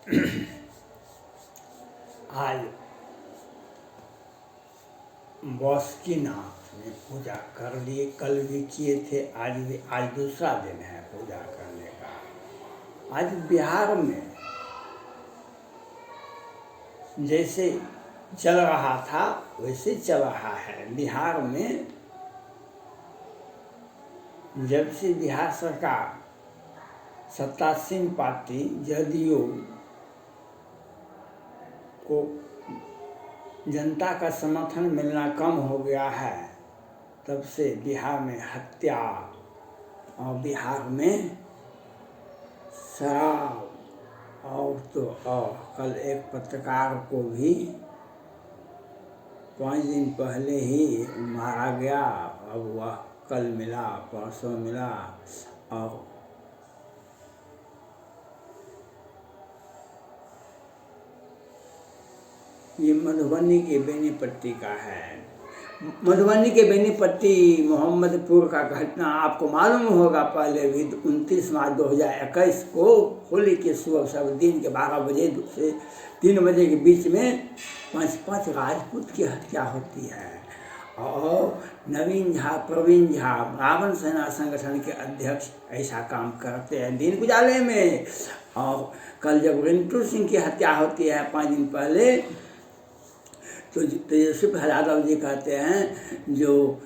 आज बासुकीनाथ में पूजा कर लिए, कल भी किए थे, आज दूसरा दिन है पूजा करने का। आज बिहार में जैसे चल रहा था वैसे चल रहा है। बिहार में जब से बिहार सरकार सत्तासीन पार्टी जदयू को जनता का समर्थन मिलना कम हो गया है, तब से बिहार में हत्या और बिहार में शराब और कल एक पत्रकार को भी 5 दिन पहले ही मारा गया। अब वह कल मिला, परसों मिला। और ये मधुबनी के बेनीपट्टी का है। मधुबनी के बेनीपट्टी मोहम्मदपुर का घटना आपको मालूम होगा। पहले भी 29 मार्च 2021 को होली के शुभ अवसर दिन के 12 बजे से 3 बजे के बीच में 5 राजपूत की हत्या होती है। और नवीन झा, प्रवीण झा, रावण सेना संगठन के अध्यक्ष ऐसा काम करते हैं दिन उजाले में। और कल जब रिंटू सिंह की हत्या होती है 5 दिन पहले, तो तेजस्वी यादव जी कहते हैं जो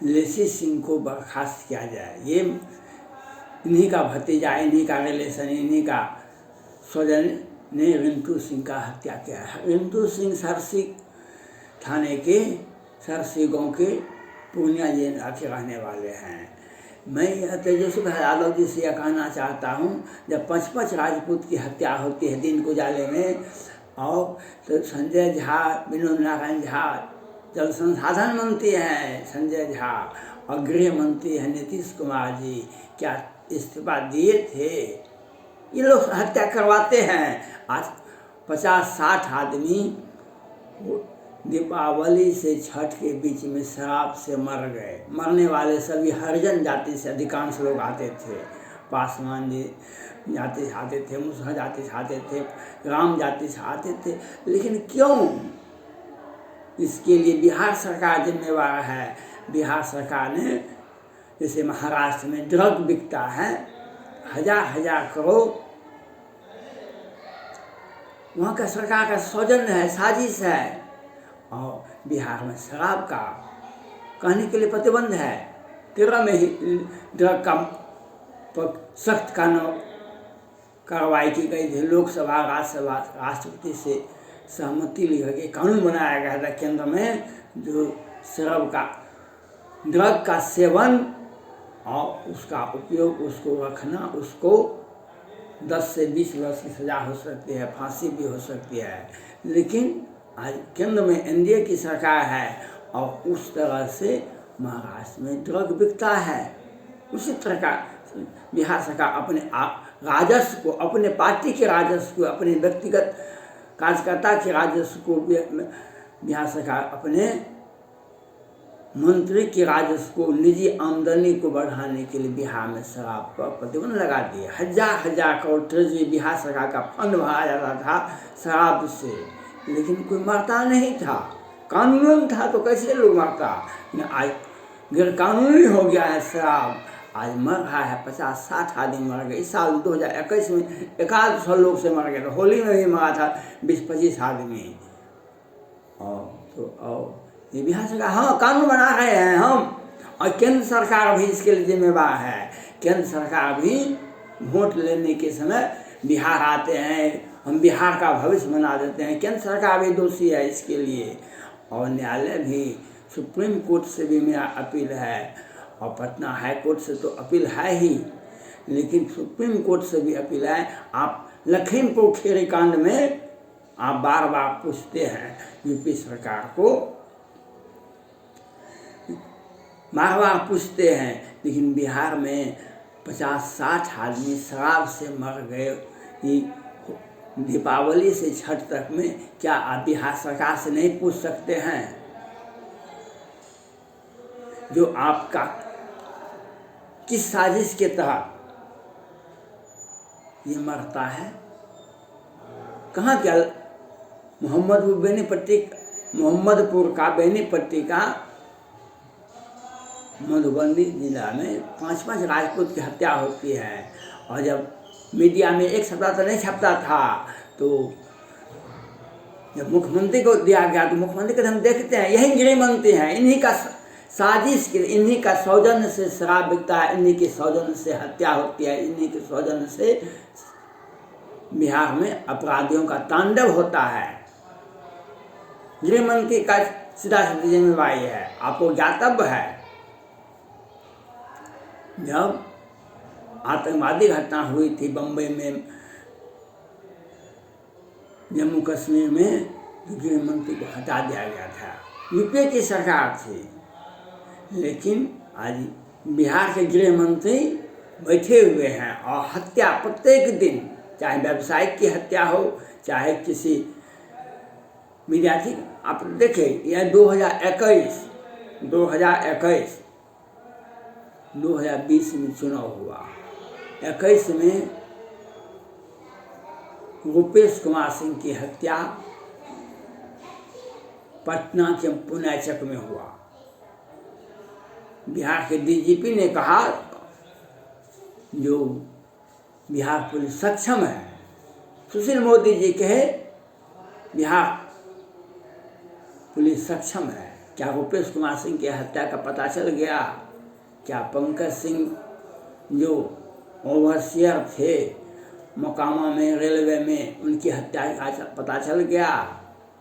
लेसी सिंह को बर्खास्त किया जाए। ये इन्हीं का भतीजा, इन्हीं का रिलेशन, इन्हीं का स्वजन ने रिंटू सिंह का हत्या किया है। रिंटू सिंह सरसी थाने के सरसी गांव के पूर्णिया जिला के रहने वाले हैं। मैं तेजस्वी यादव जी से यह कहना चाहता हूँ, जब 5 राजपूत की हत्या होती है दिन उजाले में, और तो संजय झा, विनोद नारायण झा जल संसाधन मंत्री हैं, संजय झा, और गृह मंत्री हैं नीतीश कुमार जी, क्या इस्तीफा दिए थे? ये लोग हत्या करवाते हैं। आज 50-60 आदमी दीपावली से छठ के बीच में शराब से मर गए। मरने वाले सभी हरिजन जाति से अधिकांश लोग आते थे। पासवान जी जाति से आते थे, मुसहर जाति से आते थे, राम जाति से आते थे। लेकिन क्यों? इसके लिए बिहार सरकार जिम्मेवार है। बिहार सरकार ने, जैसे महाराष्ट्र में ड्रग बिकता है, 1000 करोड़ वहाँ का सरकार का सौजन्य है, साजिश है। और बिहार में शराब का कहने के लिए प्रतिबंध है। 13 में ही ड्रग का सख्त कानून कार्रवाई की गई थी। लोकसभा, राज्यसभा, राष्ट्रपति से सहमति लेकर के कानून बनाया गया था केंद्र में, जो शराब का, ड्रग का सेवन और उसका उपयोग, उसको रखना, उसको 10 से 20 वर्ष की सजा हो सकती है, फांसी भी हो सकती है। लेकिन आज केंद्र में एनडीए की सरकार है और उस तरह से महाराष्ट्र में ड्रग बिकता है। उसी तरह का बिहार सरकार अपने राजस्व को, अपने पार्टी के राजस्व को, अपने व्यक्तिगत कार्यकर्ता के राजस्व को, बिहार सरकार अपने मंत्री के राजस्व को, निजी आमदनी को बढ़ाने के लिए बिहार में शराब पर प्रतिबंध लगा दिया। 1000 करोड़ ट्रेजरी बिहार सरकार का फंड भरा जाता था शराब से, लेकिन कोई मरता नहीं था। कानून था तो कैसे लोग मरता? आज गैर कानूनी हो गया है शराब। आज मर रहा है 50-60 आदमी मर गए। इस साल 2021 में 100 लोग से मर गए। तो होली में भी मरा था 20-25 आदमी। और ये बिहार सरकार, हाँ कानून बना रहे हैं हम, और केंद्र सरकार भी इसके लिए जिम्मेवार है। केंद्र सरकार भी वोट लेने के समय बिहार आते हैं, हम बिहार का भविष्य बना देते हैं। केंद्र सरकार भी दोषी है इसके लिए। और न्यायालय भी, सुप्रीम कोर्ट से भी मेरा अपील है, और पटना हाई कोर्ट से तो अपील है ही, लेकिन सुप्रीम कोर्ट से भी अपील है। आप लखीमपुर खीरी कांड में आप बार पूछते हैं यूपी सरकार को, बार पूछते हैं, लेकिन बिहार में 50-60 आदमी शराब से मर गए दीपावली से छठ तक में। क्या आप बिहार सरकार से नहीं पूछ सकते हैं? जो आपका किस साजिश के तहत ये मरता है? कहाँ क्या मोहम्मदपुर का बेनीपट्टी का मधुबनी जिला में 5-5 राजपूत की हत्या होती है। और जब मीडिया में एक सप्ताह तो नहीं छपता था, तो जब मुख्यमंत्री को दिया गया तो मुख्यमंत्री को हम देखते हैं यही गृहमंत्री हैं, इन्हीं का साजिश के, इन्हीं का सौजन्य से शराब बिकता है, इन्हीं के सौजन्य से हत्या होती है, इन्हीं के सौजन्य से बिहार में अपराधियों का तांडव होता है। गृहमंत्री का सीधा सीधी जिम्मेवारी है, आपको ज्ञातव्य है। जब आतंकवादी घटना हुई थी बम्बई में, जम्मू कश्मीर में, तो गृहमंत्री को हटा दिया गया था। यूपीए की सरकार थी, लेकिन आज बिहार के गृहमंत्री बैठे हुए हैं और हत्या प्रत्येक दिन, चाहे व्यावसायिक की हत्या हो, चाहे किसी मीडिया की। आप देखें, यह 2020 में चुनाव हुआ, 21 में रूपेश कुमार सिंह की हत्या पटना के पुनाचक में हुआ। बिहार के डीजीपी ने कहा जो बिहार पुलिस सक्षम है, सुशील मोदी जी कहे बिहार पुलिस सक्षम है। क्या रूपेश कुमार सिंह की हत्या का पता चल गया? क्या पंकज सिंह जो ओवरसियर थे मोकामा में, रेलवे में, उनकी हत्या का पता चल गया?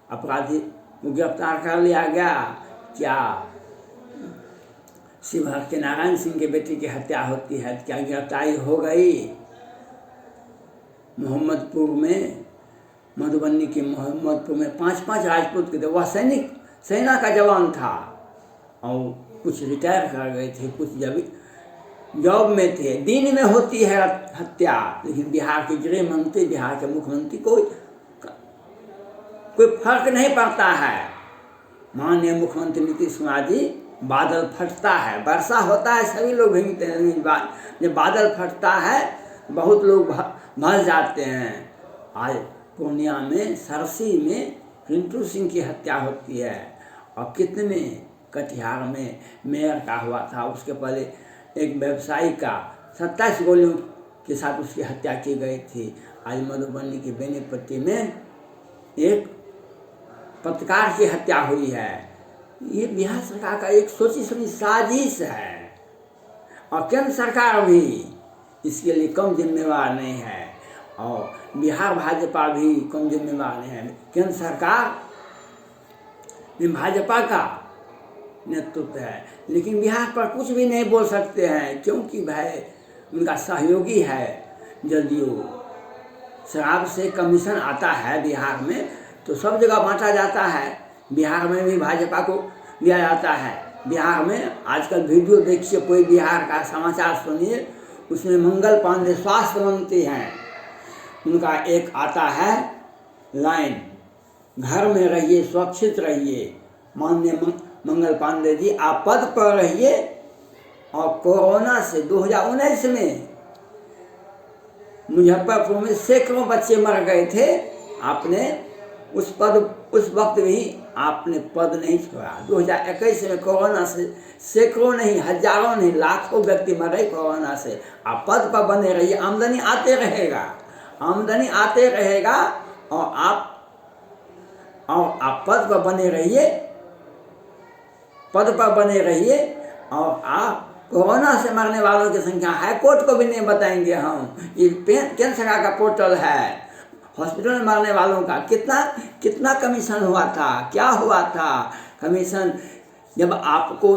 अपराधी को गिरफ्तार कर लिया गया? क्या शिवहर के नारायण सिंह के बेटी की हत्या होती है, क्या गिरफ्तारी हो गई? मोहम्मदपुर में, मधुबनी के मोहम्मदपुर में 5-5 राजपूत के थे। वह सेना का जवान था और कुछ रिटायर कर गए थे, कुछ जॉब में थे। दिन में होती है हत्या, लेकिन बिहार के गृह मंत्री, बिहार के मुख्यमंत्री को कोई फर्क नहीं पड़ता है। माननीय मुख्यमंत्री नीतीश कुमार जी, बादल फटता है, वर्षा होता है, सभी लोग भीगते हैं, जब बादल फटता है बहुत लोग भर जाते हैं। आज पूर्णिया में, सरसी में रिंटू सिंह की हत्या होती है, और कितने कटिहार में मेयर का हुआ था, उसके पहले एक व्यवसायी का 27 गोलियों के साथ उसकी हत्या की गई थी। आज मधुबनी की बेनीपट्टी में एक पत्रकार की हत्या हुई है। ये बिहार सरकार का एक सोची समझी साजिश है, और केंद्र सरकार भी इसके लिए कम जिम्मेवार नहीं है, और बिहार भाजपा भी कम जिम्मेवार नहीं है। केंद्र सरकार में भाजपा का नेतृत्व है, लेकिन बिहार पर कुछ भी नहीं बोल सकते हैं, क्योंकि भाई उनका सहयोगी है जदयू। शराब से कमीशन आता है बिहार में, तो सब जगह बांटा जाता है, बिहार में भी भाजपा को दिया जाता है। बिहार में आजकल वीडियो देखिए, कोई बिहार का समाचार सुनिए, उसमें मंगल पांडे स्वास्थ्य मंत्री हैं, उनका एक आता है लाइन, घर में रहिए, सुरक्षित रहिए। माननीय मंगल पांडे जी, आप पद पर रहिए, और कोरोना से 2019 में मुजफ्फरपुर में सैकड़ों बच्चे मर गए थे, आपने उस वक्त भी आपने पद नहीं छोड़ा। 2021 में कोरोना से सैकड़ों नहीं, हजारों नहीं, लाखों व्यक्ति मर रहे कोरोना से। आप पद पर बने रहिए, आमदनी आते रहेगा, और आप पद पर बने रहिए, और आप कोरोना से मरने वालों की संख्या हाईकोर्ट को भी नहीं बताएंगे हम। ये केंद्र सरकार का पोर्टल है। हॉस्पिटल में मरने वालों का कितना कमीशन हुआ था, क्या हुआ था कमीशन? जब आपको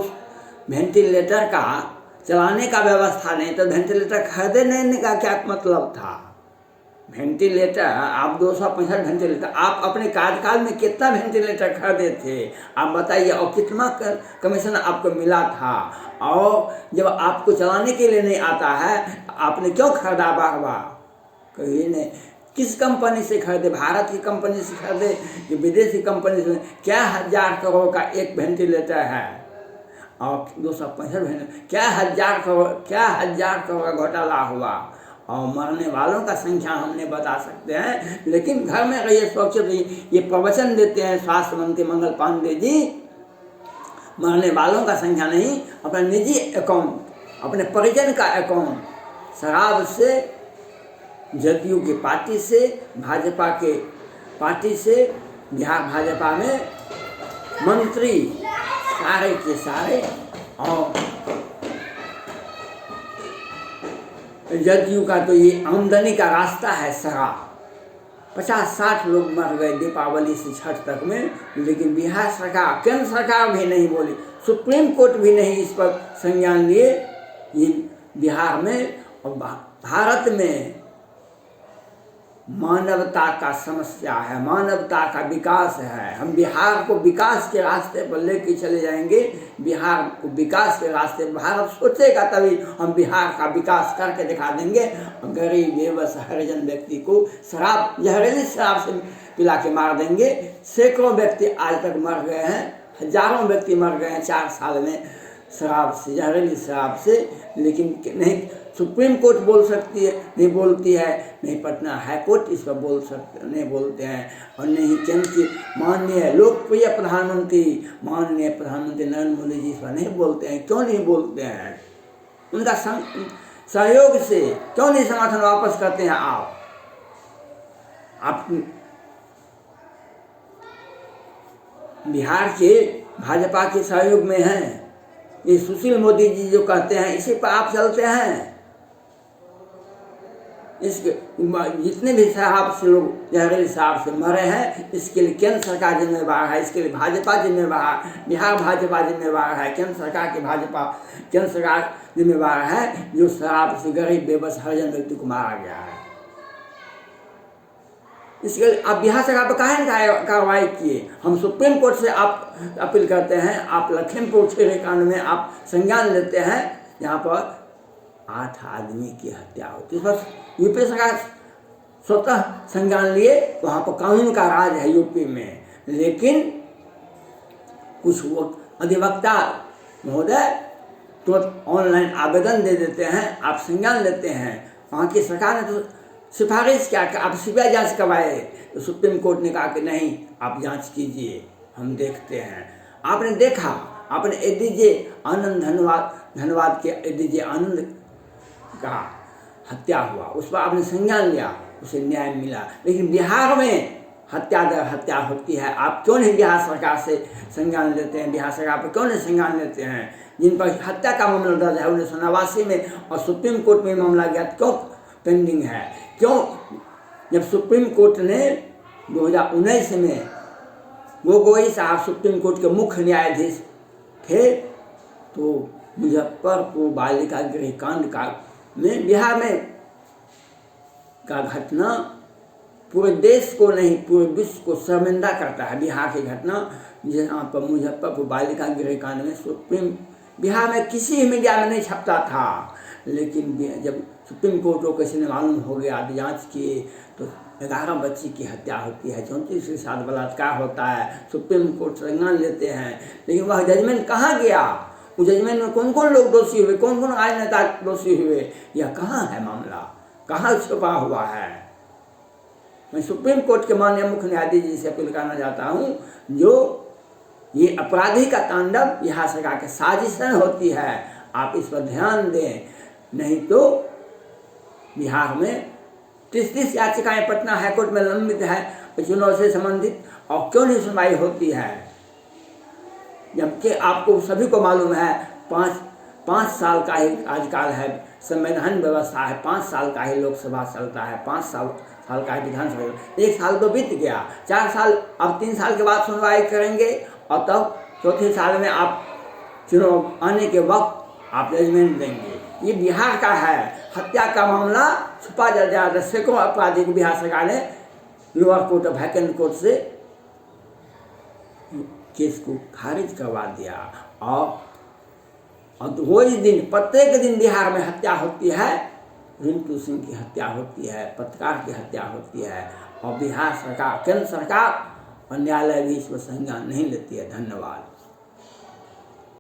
वेंटिलेटर का चलाने का व्यवस्था नहीं, तो वेंटिलेटर खरीदने का क्या मतलब था? वेंटिलेटर आप 265 वेंटिलेटर, आप अपने कार्यकाल में कितना वेंटिलेटर खरीदे थे आप बताइए, और कितना कमीशन आपको मिला था? और जब आपको चलाने के लिए नहीं आता है, आपने क्यों खरीदा बार-बार? कहीं नहीं। किस कंपनी से खरीदे? भारत की कंपनी से खरीदे कि विदेशी कंपनी से? क्या 1000 करोड़ का एक वेंटिलेटर है, और 265 वेंटिलेटर, क्या हजार करोड़ का घोटाला हुआ, और मरने वालों का संख्या हमने बता सकते हैं, लेकिन घर में रहिए, सुरक्षित रहिए। ये प्रवचन देते हैं स्वास्थ्य मंत्री मंगल पांडे जी, मरने वालों का संख्या नहीं, अपना निजी अकाउंट, अपने परिजन का अकाउंट शराब से, जदयू की पार्टी से, भाजपा के पार्टी से, बिहार भाजपा में मंत्री सारे के सारे, और जदयू का तो ये आमदनी का रास्ता है शराब। 50-60 लोग मर गए दीपावली से छठ तक में, लेकिन बिहार सरकार, केंद्र सरकार भी नहीं बोली, सुप्रीम कोर्ट भी नहीं इस पर संज्ञान लिए। ये बिहार में और भारत में मानवता का समस्या है, मानवता का विकास है। हम बिहार को विकास के रास्ते पर लेके चले जाएंगे, बिहार को विकास के रास्ते, भारत सोचेगा तभी हम बिहार का विकास करके दिखा देंगे। गरीब बेबस हरिजन व्यक्ति को शराब, जहरीली शराब से पिला के मार देंगे। सैकड़ों व्यक्ति आज तक मर गए हैं, हजारों व्यक्ति मर गए हैं 4 साल में शराब से, जहरीली शराब से। लेकिन नहीं सुप्रीम कोर्ट बोल सकती है, नहीं बोलती है, नहीं पटना हाई कोर्ट इस पर बोल सकते, नहीं बोलते हैं, और नहीं केंद्र की माननीय लोकप्रिय प्रधानमंत्री माननीय प्रधानमंत्री नरेंद्र मोदी जी इस पर नहीं बोलते हैं। क्यों नहीं बोलते हैं? उनका सहयोग से क्यों नहीं समर्थन वापस करते हैं आप बिहार के भाजपा के सहयोग में हैं। ये सुशील मोदी जी जो कहते हैं इसी पर आप चलते हैं। इसके जितने भी शराब से लोग जहरीली शराब से मरे हैं, इसके लिए केंद्र सरकार जिम्मेवार है, इसके लिए भाजपा जिम्मेवार, बिहार भाजपा जिम्मेवार है, केंद्र सरकार जिम्मेवार है, जो शराब से गरीब बेबस हरिजन व्यक्ति को मारा गया है। इसके लिए आप बिहार सरकार पर काहे नहीं कार्रवाई किए? हम सुप्रीम कोर्ट से आप अपील करते हैं, आप लखीमपुर खीरी कांड में आप संज्ञान लेते हैं, यहाँ पर 8 आदमी की हत्या होती है। बस यूपी सरकार स्वतः संज्ञान लिए, वहाँ पर कानून का राज है यूपी में। लेकिन कुछ वक्त अधिवक्ता महोदय तुरंत ऑनलाइन आवेदन दे देते हैं, आप संज्ञान लेते हैं। वहाँ की सरकार ने तो सिफारिश क्या कि आप सीबीआई जांच करवाए, तो सुप्रीम कोर्ट ने कहा कि नहीं, आप जांच कीजिए, हम देखते हैं। आपने देखा, आपने एडीजे आनंद धन्यवाद के एडीजे आनंद का हत्या हुआ, उस पर आपने संज्ञान लिया, उसे न्याय मिला। लेकिन बिहार में हत्या दर हत्या होती है। आप क्यों नहीं बिहार सरकार से संज्ञान लेते हैं? बिहार सरकार पर क्यों नहीं संज्ञान लेते हैं? जिन पर हत्या का मामला दर्ज है 1989 में और सुप्रीम कोर्ट में मामला गया, क्यों पेंडिंग है? क्यों? जब सुप्रीम कोर्ट ने 2019 में गोगोई साहब सुप्रीम कोर्ट के मुख्य न्यायाधीश थे, तो मुजफ्फरपुर बालिका गृह कांड का में बिहार में का घटना पूरे देश को नहीं, पूरे विश्व को शर्मिंदा करता है। बिहार की घटना, जहाँ पर मुजफ्फरपुर बालिका गृह कांड में बिहार में किसी भी मीडिया में नहीं छपता था, लेकिन जब सुप्रीम कोर्ट को किसी ने मालूम हो गया, जांच किए, तो 11 बच्ची की हत्या होती है, 34 के साथ बलात्कार होता है, सुप्रीम कोर्ट संज्ञान लेते हैं। लेकिन वह जजमेंट कहाँ गया? उस जजमेंट में कौन कौन लोग दोषी हुए, कौन कौन राजनेता दोषी हुए, यह कहाँ है मामला, कहाँ छुपा हुआ है? मैं सुप्रीम कोर्ट के माननीय मुख्य न्यायाधीश जी से अपील करना चाहता हूँ, जो ये अपराधी का तांडव बिहार सरकार के साजिशन होती है, आप इस पर ध्यान दें, नहीं तो बिहार में 30 याचिकाएं पटना हाईकोर्ट में लंबित है चुनाव से संबंधित, और क्यों नहीं सुनवाई होती है? जबकि आपको सभी को मालूम है 5 साल का ही आजकल है संवैधानिक व्यवस्था है, 5 साल का ही लोकसभा चलता है, 5 साल का ही विधानसभा, 1 साल तो बीत गया, 4 साल, अब 3 साल के बाद सुनवाई करेंगे, और तब चौथे साल में आप चुनाव आने के वक्त आप जजमेंट देंगे। ये बिहार का है, हत्या का मामला छुपा जा रहा है। सैकड़ों अपराधी को बिहार सरकार ने लोअर कोर्ट और वैकेंट कोर्ट से केस को खारिज करवा दिया। और रोज दिन, प्रत्येक दिन बिहार में हत्या होती है, रिंटू सिंह की हत्या होती है, पत्रकार की हत्या होती है, और बिहार सरकार, केंद्र सरकार और न्यायालय भी इस पर संज्ञान नहीं लेती है। धन्यवाद।